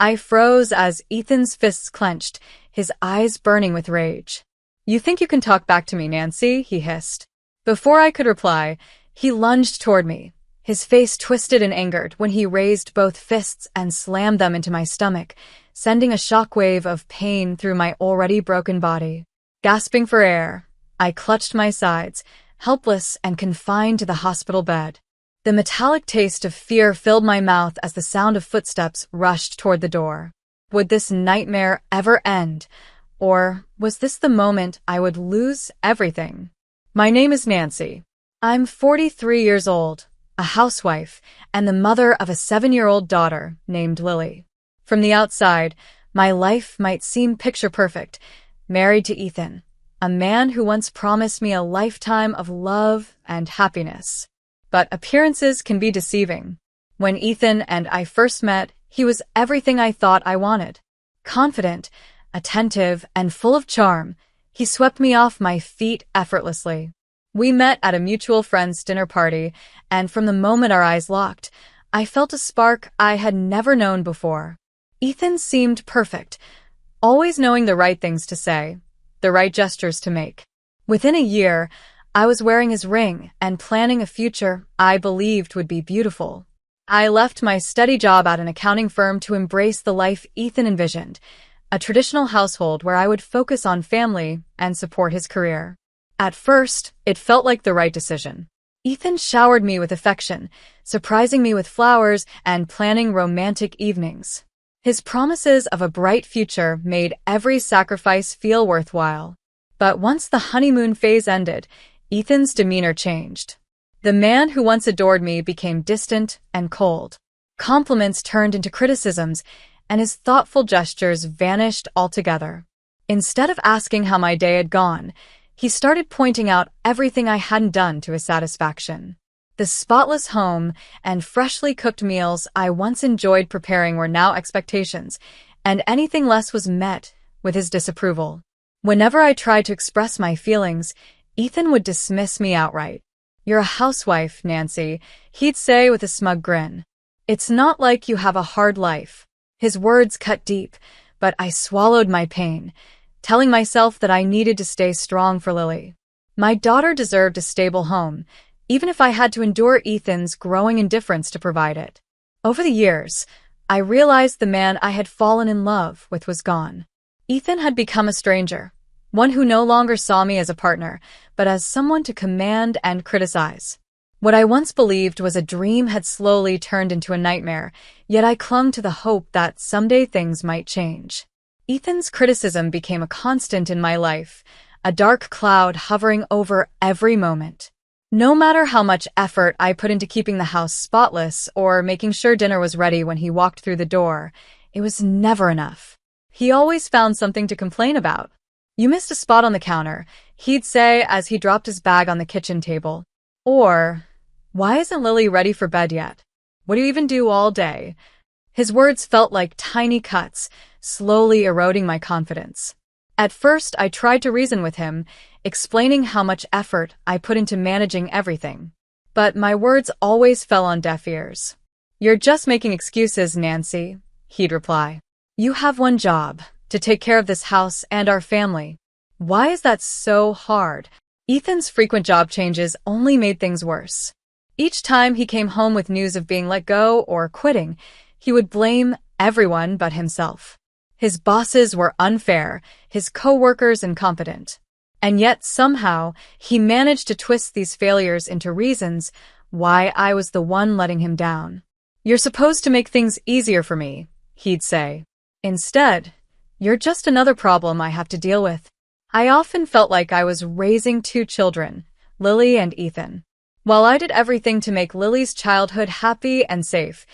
I froze as Ethan's fists clenched, his eyes burning with rage. "You think you can talk back to me, Nancy?" he hissed. Before I could reply, he lunged toward me, his face twisted and angered when he raised both fists and slammed them into my stomach, sending a shockwave of pain through my already broken body. Gasping for air, I clutched my sides, helpless and confined to the hospital bed. The metallic taste of fear filled my mouth as the sound of footsteps rushed toward the door. Would this nightmare ever end? Or was this the moment I would lose everything? "My name is Nancy. I'm 43 years old, a housewife, and the mother of a 7-year-old daughter named Lily. From the outside, my life might seem picture-perfect, married to Ethan, a man who once promised me a lifetime of love and happiness. But appearances can be deceiving. When Ethan and I first met, he was everything I thought I wanted. Confident, attentive, and full of charm, he swept me off my feet effortlessly. We met at a mutual friend's dinner party, and from the moment our eyes locked, I felt a spark I had never known before. Ethan seemed perfect, always knowing the right things to say, the right gestures to make. Within a year, I was wearing his ring and planning a future I believed would be beautiful. I left my steady job at an accounting firm to embrace the life Ethan envisioned, a traditional household where I would focus on family and support his career. At first, it felt like the right decision. Ethan showered me with affection, surprising me with flowers and planning romantic evenings. His promises of a bright future made every sacrifice feel worthwhile. But once the honeymoon phase ended, Ethan's demeanor changed. The man who once adored me became distant and cold. Compliments turned into criticisms, and his thoughtful gestures vanished altogether. Instead of asking how my day had gone, he started pointing out everything I hadn't done to his satisfaction. The spotless home and freshly cooked meals I once enjoyed preparing were now expectations, and anything less was met with his disapproval. Whenever I tried to express my feelings, Ethan would dismiss me outright. "You're a housewife, Nancy," he'd say with a smug grin. "It's not like you have a hard life." His words cut deep, but I swallowed my pain, telling myself that I needed to stay strong for Lily. My daughter deserved a stable home, even if I had to endure Ethan's growing indifference to provide it. Over the years, I realized the man I had fallen in love with was gone. Ethan had become a stranger, one who no longer saw me as a partner, but as someone to command and criticize. What I once believed was a dream had slowly turned into a nightmare, yet I clung to the hope that someday things might change. Ethan's criticism became a constant in my life, a dark cloud hovering over every moment. No matter how much effort I put into keeping the house spotless or making sure dinner was ready when he walked through the door, it was never enough. He always found something to complain about. "You missed a spot on the counter," he'd say as he dropped his bag on the kitchen table. Or, "Why isn't Lily ready for bed yet? What do you even do all day?" His words felt like tiny cuts, slowly eroding my confidence. At first, I tried to reason with him, explaining how much effort I put into managing everything. But my words always fell on deaf ears. "You're just making excuses, Nancy," he'd reply. "You have one job, to take care of this house and our family. Why is that so hard?" Ethan's frequent job changes only made things worse. Each time he came home with news of being let go or quitting, he would blame everyone but himself. His bosses were unfair, his co-workers incompetent. And yet, somehow, he managed to twist these failures into reasons why I was the one letting him down. "You're supposed to make things easier for me," he'd say. "Instead, you're just another problem I have to deal with." I often felt like I was raising two children, Lily and Ethan. While I did everything to make Lily's childhood happy and safe,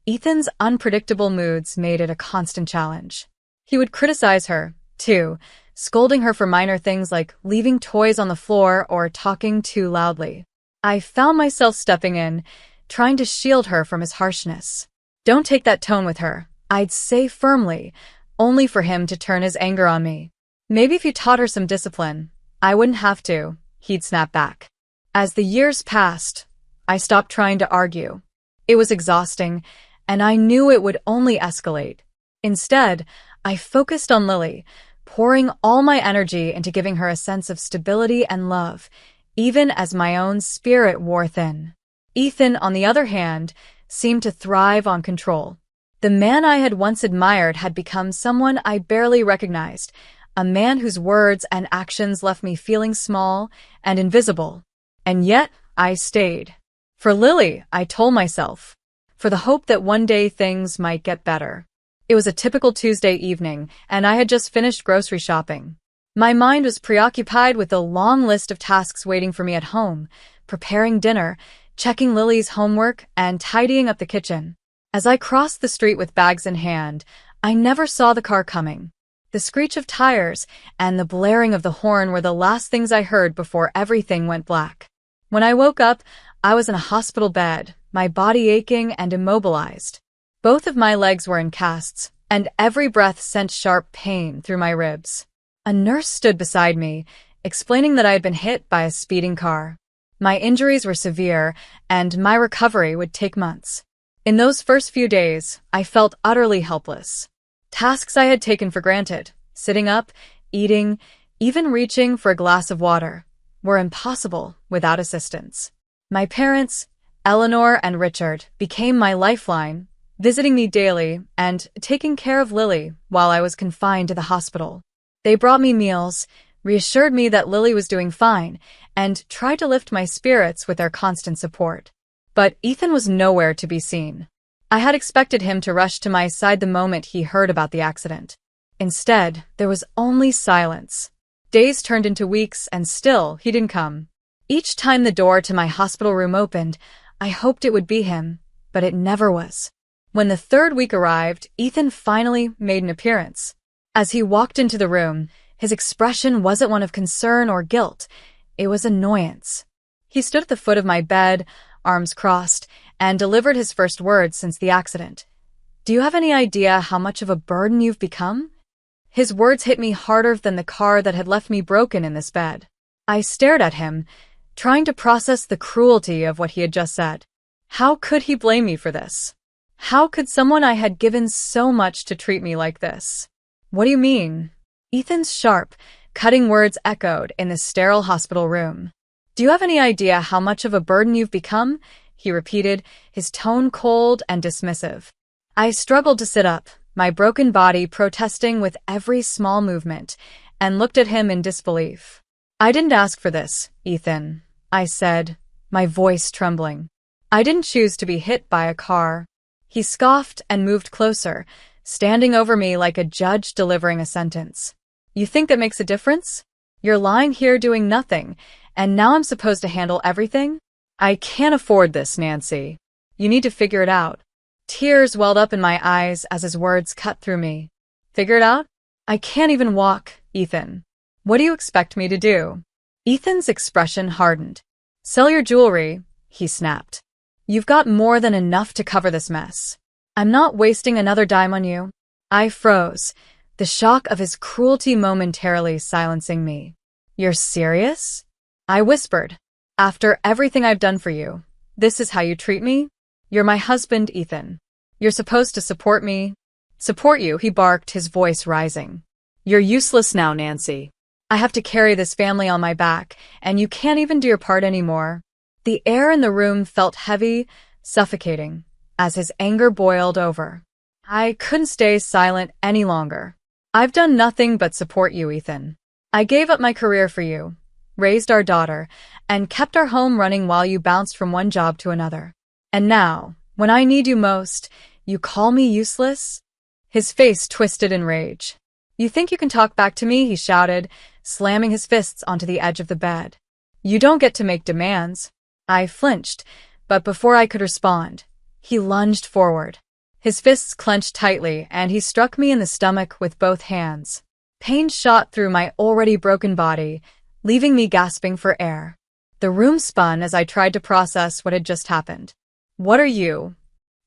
Ethan's unpredictable moods made it a constant challenge. He would criticize her, too, scolding her for minor things like leaving toys on the floor or talking too loudly. I found myself stepping in, trying to shield her from his harshness. "Don't take that tone with her," I'd say firmly, only for him to turn his anger on me. "Maybe if you taught her some discipline, I wouldn't have to," he'd snap back. As the years passed, I stopped trying to argue. It was exhausting, and I knew it would only escalate. Instead, I focused on Lily, pouring all my energy into giving her a sense of stability and love, even as my own spirit wore thin. Ethan, on the other hand, seemed to thrive on control. The man I had once admired had become someone I barely recognized, a man whose words and actions left me feeling small and invisible. And yet, I stayed. For Lily, I told myself. For the hope that one day things might get better. It was a typical Tuesday evening, and I had just finished grocery shopping. My mind was preoccupied with the long list of tasks waiting for me at home, preparing dinner, checking Lily's homework, and tidying up the kitchen. As I crossed the street with bags in hand, I never saw the car coming. The screech of tires and the blaring of the horn were the last things I heard before everything went black. When I woke up, I was in a hospital bed, my body aching and immobilized. Both of my legs were in casts, and every breath sent sharp pain through my ribs. A nurse stood beside me, explaining that I had been hit by a speeding car. My injuries were severe, and my recovery would take months. In those first few days, I felt utterly helpless. Tasks I had taken for granted, sitting up, eating, even reaching for a glass of water, were impossible without assistance. My parents, Eleanor and Richard, became my lifeline, visiting me daily and taking care of Lily while I was confined to the hospital. They brought me meals, reassured me that Lily was doing fine, and tried to lift my spirits with their constant support. But Ethan was nowhere to be seen. I had expected him to rush to my side the moment he heard about the accident. Instead, there was only silence. Days turned into weeks, and still he didn't come. Each time the door to my hospital room opened, I hoped it would be him, but it never was. When the third week arrived, Ethan finally made an appearance. As he walked into the room, his expression wasn't one of concern or guilt. It was annoyance. He stood at the foot of my bed, arms crossed, and delivered his first words since the accident. "Do you have any idea how much of a burden you've become?" His words hit me harder than the car that had left me broken in this bed. I stared at him, trying to process the cruelty of what he had just said. How could he blame me for this? How could someone I had given so much to treat me like this? "What do you mean?" Ethan's sharp, cutting words echoed in the sterile hospital room. "Do you have any idea how much of a burden you've become?" he repeated, his tone cold and dismissive. I struggled to sit up, my broken body protesting with every small movement, and looked at him in disbelief. "I didn't ask for this, Ethan," I said, my voice trembling. "I didn't choose to be hit by a car." He scoffed and moved closer, standing over me like a judge delivering a sentence. "You think that makes a difference? You're lying here doing nothing, and now I'm supposed to handle everything? I can't afford this, Nancy. You need to figure it out." Tears welled up in my eyes as his words cut through me. "Figure it out? I can't even walk, Ethan. What do you expect me to do?" Ethan's expression hardened. "Sell your jewelry," he snapped. "You've got more than enough to cover this mess. I'm not wasting another dime on you." I froze, the shock of his cruelty momentarily silencing me. "You're serious?" I whispered. "After everything I've done for you, this is how you treat me? You're my husband, Ethan. You're supposed to support me." "Support you," he barked, his voice rising. "You're useless now, Nancy. I have to carry this family on my back, and you can't even do your part anymore." The air in the room felt heavy, suffocating, as his anger boiled over. I couldn't stay silent any longer. "I've done nothing but support you, Ethan. I gave up my career for you, raised our daughter, and kept our home running while you bounced from one job to another. And now, when I need you most, you call me useless?" His face twisted in rage. "You think you can talk back to me?" he shouted, slamming his fists onto the edge of the bed. "You don't get to make demands." I flinched, but before I could respond, he lunged forward. His fists clenched tightly, and he struck me in the stomach with both hands. Pain shot through my already broken body, leaving me gasping for air. The room spun as I tried to process what had just happened. "What are you?"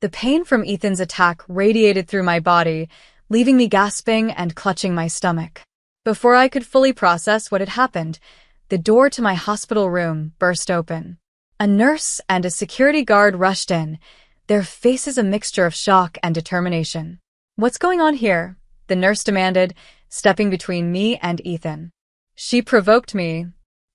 The pain from Ethan's attack radiated through my body, leaving me gasping and clutching my stomach. Before I could fully process what had happened, the door to my hospital room burst open. A nurse and a security guard rushed in, their faces a mixture of shock and determination. What's going on here? The nurse demanded, stepping between me and Ethan. She provoked me.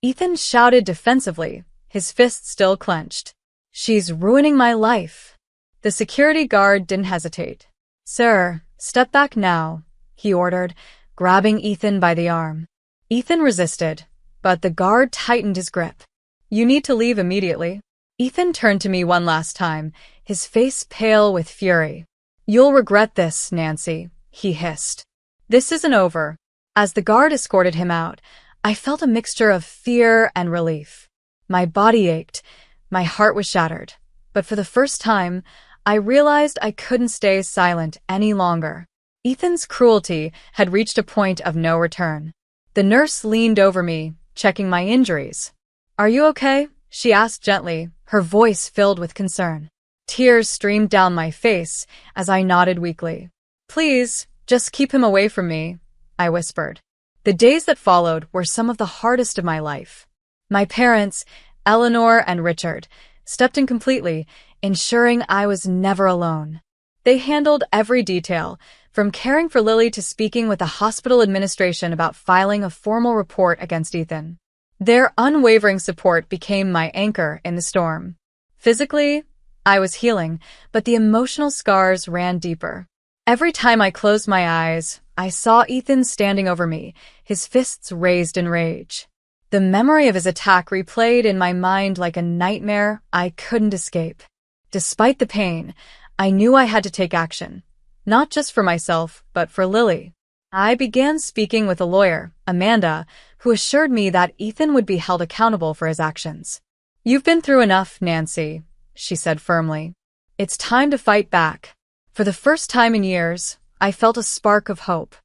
Ethan shouted defensively, his fists still clenched. She's ruining my life. The security guard didn't hesitate. Sir, step back now, he ordered, grabbing Ethan by the arm. Ethan resisted, but the guard tightened his grip. You need to leave immediately. Ethan turned to me one last time, his face pale with fury. You'll regret this, Nancy, he hissed. This isn't over. As the guard escorted him out, I felt a mixture of fear and relief. My body ached, my heart was shattered, but for the first time, I realized I couldn't stay silent any longer. Ethan's cruelty had reached a point of no return. The nurse leaned over me, checking my injuries. Are you okay? She asked gently, her voice filled with concern. Tears streamed down my face as I nodded weakly. Please, just keep him away from me, I whispered. The days that followed were some of the hardest of my life. My parents, Eleanor and Richard, stepped in completely, ensuring I was never alone. They handled every detail, from caring for Lily to speaking with the hospital administration about filing a formal report against Ethan. Their unwavering support became my anchor in the storm. Physically, I was healing, but the emotional scars ran deeper. Every time I closed my eyes, I saw Ethan standing over me, his fists raised in rage. The memory of his attack replayed in my mind like a nightmare I couldn't escape. Despite the pain, I knew I had to take action, not just for myself, but for Lily. I began speaking with a lawyer, Amanda, who assured me that Ethan would be held accountable for his actions. You've been through enough, Nancy, she said firmly. It's time to fight back. For the first time in years, I felt a spark of hope.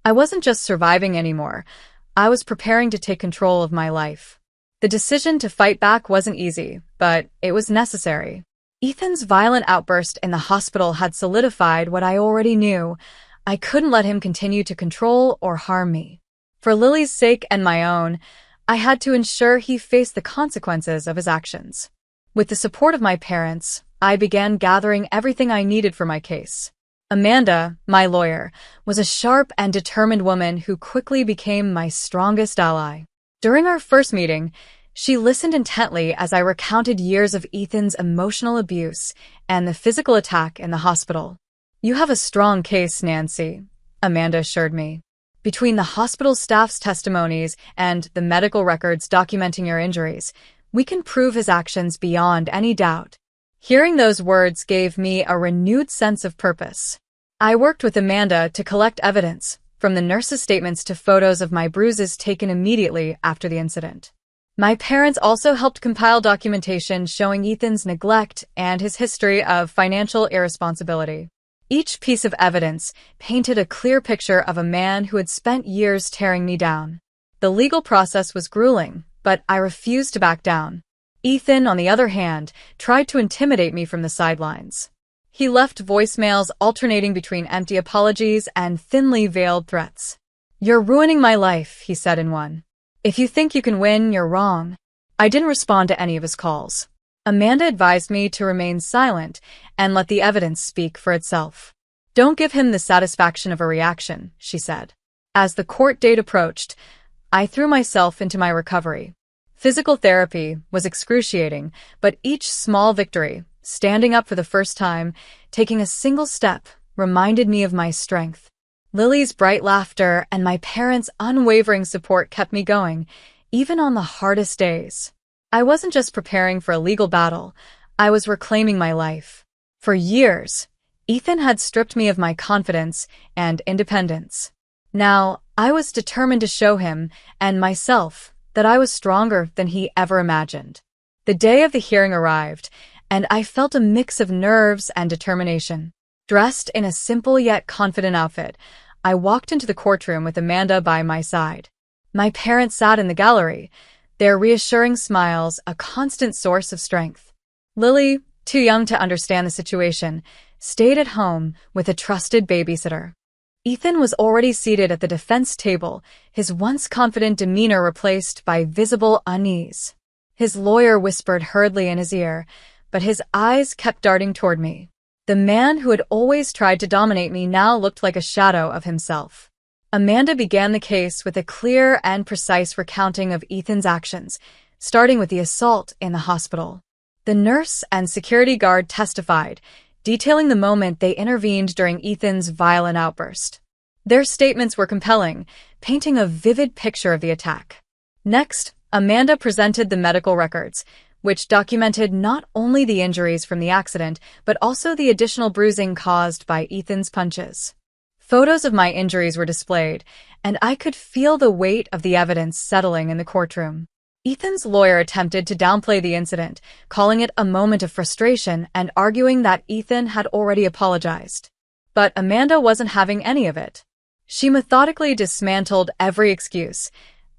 I wasn't just surviving anymore. I was preparing to take control of my life. The decision to fight back wasn't easy, but it was necessary. Ethan's violent outburst in the hospital had solidified what I already knew. I couldn't let him continue to control or harm me. For Lily's sake and my own, I had to ensure he faced the consequences of his actions. With the support of my parents, I began gathering everything I needed for my case. Amanda, my lawyer, was a sharp and determined woman who quickly became my strongest ally. During our first meeting, she listened intently as I recounted years of Ethan's emotional abuse and the physical attack in the hospital. You have a strong case, Nancy, Amanda assured me. Between the hospital staff's testimonies and the medical records documenting your injuries, we can prove his actions beyond any doubt. Hearing those words gave me a renewed sense of purpose. I worked with Amanda to collect evidence, from the nurse's statements to photos of my bruises taken immediately after the incident. My parents also helped compile documentation showing Ethan's neglect and his history of financial irresponsibility. Each piece of evidence painted a clear picture of a man who had spent years tearing me down. The legal process was grueling, but I refused to back down. Ethan, on the other hand, tried to intimidate me from the sidelines. He left voicemails alternating between empty apologies and thinly veiled threats. You're ruining my life, he said in one. If you think you can win, you're wrong. I didn't respond to any of his calls. Amanda advised me to remain silent and let the evidence speak for itself. Don't give him the satisfaction of a reaction, she said. As the court date approached, I threw myself into my recovery. Physical therapy was excruciating, but each small victory, standing up for the first time, taking a single step, reminded me of my strength. Lily's bright laughter and my parents' unwavering support kept me going, even on the hardest days. I wasn't just preparing for a legal battle, I was reclaiming my life. For years, Ethan had stripped me of my confidence and independence. Now, I was determined to show him, and myself, that I was stronger than he ever imagined. The day of the hearing arrived, and I felt a mix of nerves and determination. Dressed in a simple yet confident outfit, I walked into the courtroom with Amanda by my side. My parents sat in the gallery, their reassuring smiles a constant source of strength. Lily, too young to understand the situation, stayed at home with a trusted babysitter. Ethan was already seated at the defense table, his once confident demeanor replaced by visible unease. His lawyer whispered hurriedly in his ear, but his eyes kept darting toward me. The man who had always tried to dominate me now looked like a shadow of himself. Amanda began the case with a clear and precise recounting of Ethan's actions, starting with the assault in the hospital. The nurse and security guard testified, detailing the moment they intervened during Ethan's violent outburst. Their statements were compelling, painting a vivid picture of the attack. Next, Amanda presented the medical records, which documented not only the injuries from the accident, but also the additional bruising caused by Ethan's punches. Photos of my injuries were displayed, and I could feel the weight of the evidence settling in the courtroom. Ethan's lawyer attempted to downplay the incident, calling it a moment of frustration and arguing that Ethan had already apologized. But Amanda wasn't having any of it. She methodically dismantled every excuse,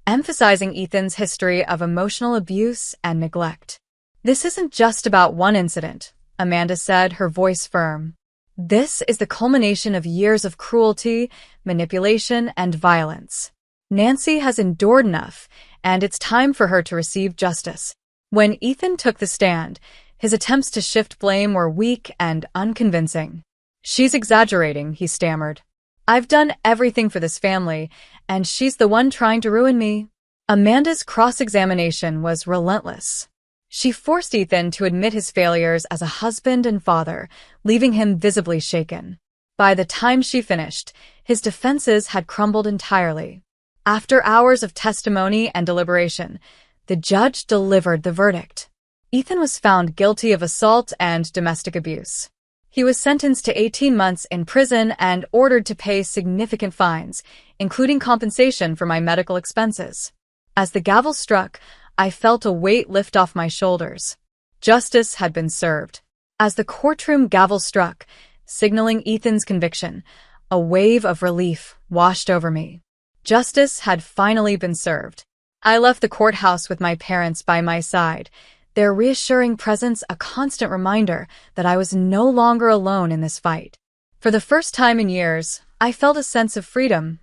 emphasizing Ethan's history of emotional abuse and neglect. "This isn't just about one incident," Amanda said, her voice firm. "This is the culmination of years of cruelty, manipulation, and violence. Nancy has endured enough, and it's time for her to receive justice." When Ethan took the stand, his attempts to shift blame were weak and unconvincing. "She's exaggerating," he stammered. "I've done everything for this family, and she's the one trying to ruin me." Amanda's cross-examination was relentless. She forced Ethan to admit his failures as a husband and father, leaving him visibly shaken. By the time she finished, his defenses had crumbled entirely. After hours of testimony and deliberation, the judge delivered the verdict. Ethan was found guilty of assault and domestic abuse. He was sentenced to 18 months in prison and ordered to pay significant fines, including compensation for my medical expenses. As the gavel struck, I felt a weight lift off my shoulders. Justice had been served. As the courtroom gavel struck, signaling Ethan's conviction, a wave of relief washed over me. Justice had finally been served. I left the courthouse with my parents by my side, their reassuring presence a constant reminder that I was no longer alone in this fight. For the first time in years, I felt a sense of freedom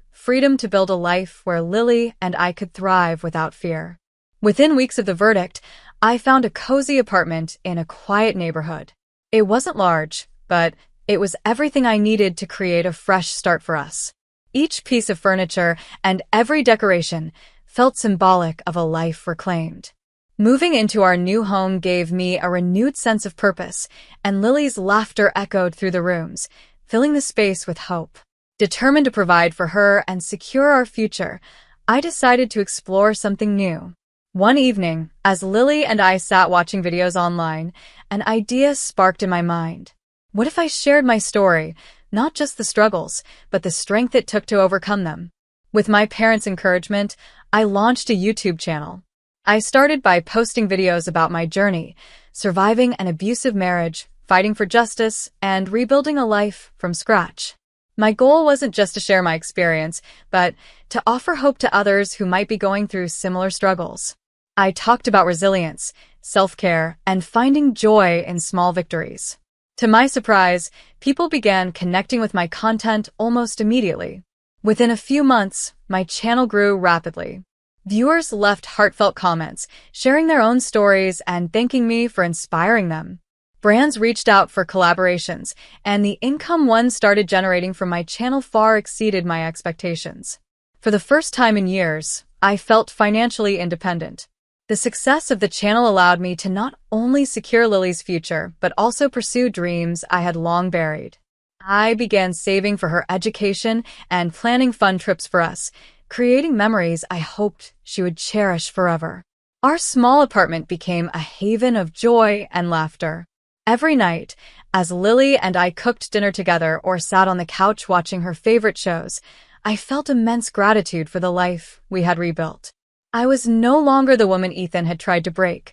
to build a life where Lily and I could thrive without fear. Within weeks of the verdict, I found a cozy apartment in a quiet neighborhood. It wasn't large, but it was everything I needed to create a fresh start for us. Each piece of furniture and every decoration felt symbolic of a life reclaimed. Moving into our new home gave me a renewed sense of purpose, and Lily's laughter echoed through the rooms, filling the space with hope. Determined to provide for her and secure our future, I decided to explore something new. One evening, as Lily and I sat watching videos online, an idea sparked in my mind. What if I shared my story, not just the struggles, but the strength it took to overcome them? With my parents' encouragement, I launched a YouTube channel. I started by posting videos about my journey, surviving an abusive marriage, fighting for justice, and rebuilding a life from scratch. My goal wasn't just to share my experience, but to offer hope to others who might be going through similar struggles. I talked about resilience, self-care, and finding joy in small victories. To my surprise, people began connecting with my content almost immediately. Within a few months, my channel grew rapidly. Viewers left heartfelt comments, sharing their own stories and thanking me for inspiring them. Brands reached out for collaborations, and the income one started generating from my channel far exceeded my expectations. For the first time in years, I felt financially independent. The success of the channel allowed me to not only secure Lily's future, but also pursue dreams I had long buried. I began saving for her education and planning fun trips for us, creating memories I hoped she would cherish forever. Our small apartment became a haven of joy and laughter. Every night, as Lily and I cooked dinner together or sat on the couch watching her favorite shows, I felt immense gratitude for the life we had rebuilt. I was no longer the woman Ethan had tried to break.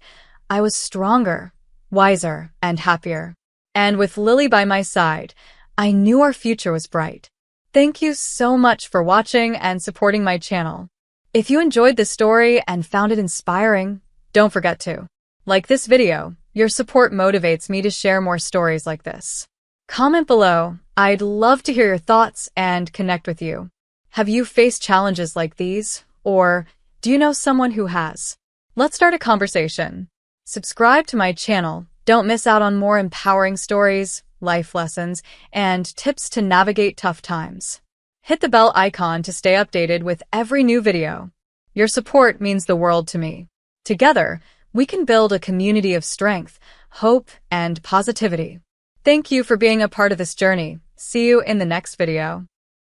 I was stronger, wiser, and happier. And with Lily by my side, I knew our future was bright. Thank you so much for watching and supporting my channel. If you enjoyed this story and found it inspiring, don't forget to like this video. Your support motivates me to share more stories like this. Comment below. I'd love to hear your thoughts and connect with you. Have you faced challenges like these? Or do you know someone who has? Let's start a conversation. Subscribe to my channel. Don't miss out on more empowering stories. life lessons, and tips to navigate tough times. Hit the bell icon to stay updated with every new video. Your support means the world to me. Together, we can build a community of strength, hope, and positivity. Thank you for being a part of this journey. See you in the next video.